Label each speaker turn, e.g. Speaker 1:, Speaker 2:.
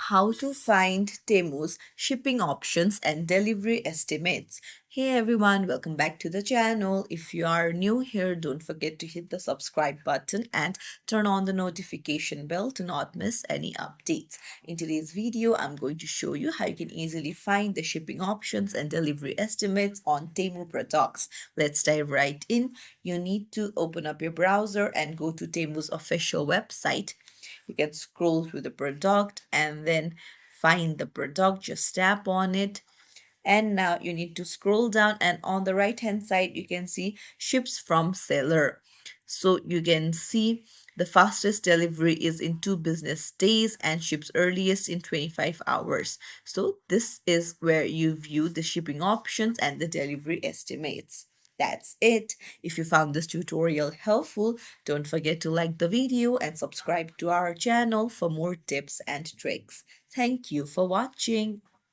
Speaker 1: how to find Temu's shipping options and delivery estimates. Hey everyone, welcome back to the channel. If you are new here, don't forget to hit the subscribe button and turn on the notification bell to not miss any updates. In today's video, I'm going to show you how you can easily find the shipping options and delivery estimates on Temu products. Let's dive right in. You need to open up your browser and go to Temu's official website. You can scroll through the product and then find the product, just tap on it, and now you need to scroll down, and on the right hand side you can see ships from seller. So you can see the fastest delivery is in 2 business days and ships earliest in 25 hours. So this is where you view the shipping options and the delivery estimates. That's it. If you found this tutorial helpful, don't forget to like the video and subscribe to our channel for more tips and tricks. Thank you for watching.